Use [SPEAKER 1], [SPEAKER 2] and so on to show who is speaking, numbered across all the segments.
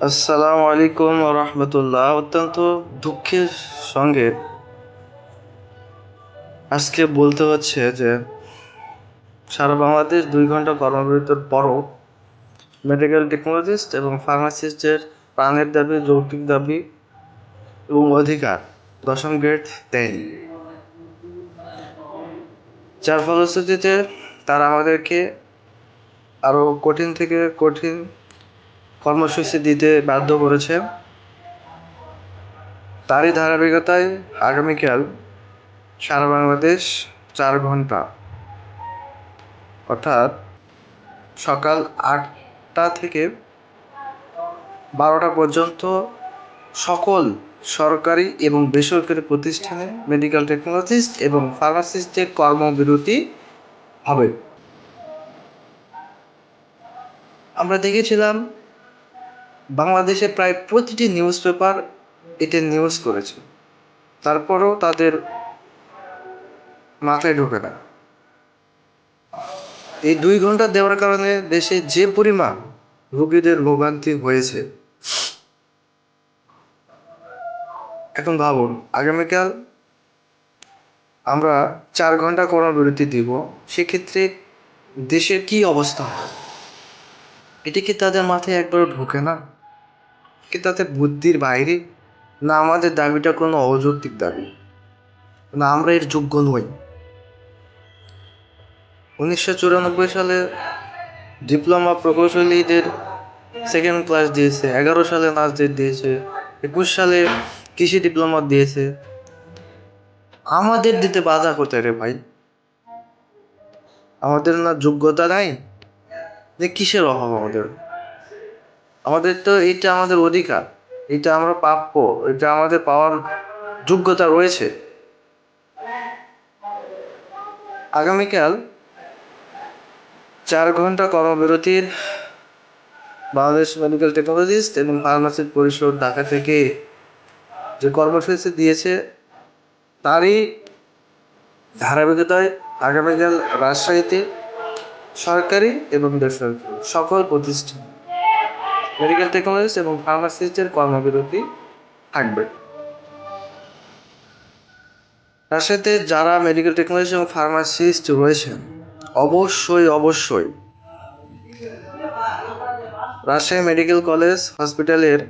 [SPEAKER 1] আসসালামু আলাইকুম রহমতুল্লাহ। অত্যন্ত দুঃখের সঙ্গে আজকে বলতে হচ্ছে যে সারা বাংলাদেশ 2 ঘন্টা কর্মবিরতির পরও মেডিকেল টেকনোলজিস্ট এবং ফার্মাসিস্টের প্রাণের দাবি, যৌক্তিক দাবি এবং অধিকার 10ম গ্রেড দেয়নি, যার ফলশ্রুতিতে তারা আমাদেরকে আরও কঠিন থেকে কঠিন কর্মসূচি দিতে বাধ্য করেছে। তারই ধারাবাহিকতায় আগামীকাল সারা বাংলাদেশ 4 ঘন্টা, অর্থাৎ সকাল 8টা থেকে 12টা পর্যন্ত সকল সরকারি এবং বেসরকারি প্রতিষ্ঠানে মেডিকেল টেকনোলজিস্ট এবং ফার্মাসিস্টদের কর্মবিরতি হবে। আমরা দেখেছিলাম বাংলাদেশে প্রায় প্রতিটি নিউজ পেপার এটা নিউজ করেছে, তারপরেও তাদের মাথায় ঢোকে না। এই 2 ঘন্টা দেওয়ার কারণে দেশে যে পরিমাণ রোগীদের ভোগান্তি হয়েছে, এখন ভাবুন আগামীকাল আমরা 4 ঘন্টা কর্মবিরতি দিব, সেক্ষেত্রে দেশের কি অবস্থা হয়? এটি কি তাদের মাথায় একবারও ঢোকে না? কি তাদের বুদ্ধির বাইরে? না আমাদের দাবিটা কোনো অযৌক্তিক দাবি, না আমরা এর যোগ্য নই? 1994 সালে ডিপ্লোমা প্রকৌশলীদের 2nd ক্লাস দিয়েছে, 11 সালে নার্সদের দিয়েছে, 21 সালে কৃষি ডিপ্লোমা দিয়েছে। আমাদের দিতে বাধা কোথায় রে ভাই? আমাদের না যোগ্যতা নাই? যে কিসের অভাব আমাদের? আমাদের তো এটা আমাদের অধিকার, এটা আমরা প্রাপ্য, এটা আমাদের পাওয়ার যোগ্যতা রয়েছে। আগামীকাল 4 ঘন্টা কর্মবিরতির বাংলাদেশ মেডিকেল টেকনোলজিস্ট এবং ফার্মাসিস্ট পরিষদ ঢাকা থেকে যে কর্মসূচি দিয়েছে, তারই ধারাবাহিকতায় আগামীকাল রাজশাহীতে সরকারি এবং বেসরকারি সকল প্রতিষ্ঠান মেডিকেল টেকনোলজিস্ট এবং ফার্মাসিস্টের কর্মবিরতি থাকবে। রাজশাহীতে যারা মেডিকেল টেকনোলজি এবং ফার্মাসিস্ট রয়েছেন, অবশ্যই রাজশাহী মেডিকেল কলেজ হসপিটালের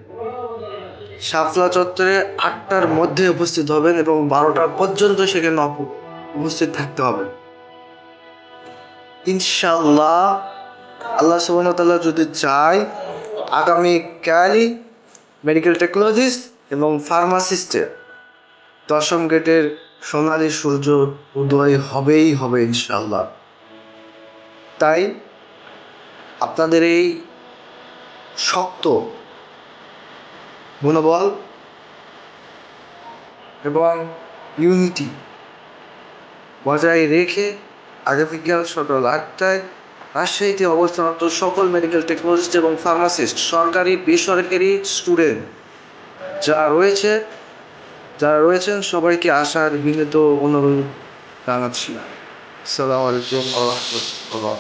[SPEAKER 1] শাপলা চত্বরে 8টার মধ্যে উপস্থিত হবেন এবং 12টা পর্যন্ত সেখানে উপস্থিত থাকতে হবে। ইনশাল্লাহ, আল্লাহ সুবহানাহু ওয়া তাআলা যদি চায়, আগামীকালই মেডিকেল টেকনোলজিস্ট এবং ফার্মাসিস্টের 10ম গ্রেডের সোনালী সূর্য উদয় হবেই হবে ইনশাল্লাহ। তাই আপনাদের এই শক্ত মনোবল এবং ইউনিটি বজায় রেখে আগামীকাল সকাল 8টায় রাজশাহীতে অবস্থানরত সকল মেডিকেল টেকনোলজিস্ট এবং ফার্মাসিস্ট, সরকারি বেসরকারি স্টুডেন্ট যারা রয়েছেন সবাইকে আসার বিনীত অনুরোধ জানাচ্ছি। আসসালামু আলাইকুম ওয়া রাহমাতুল্লাহ।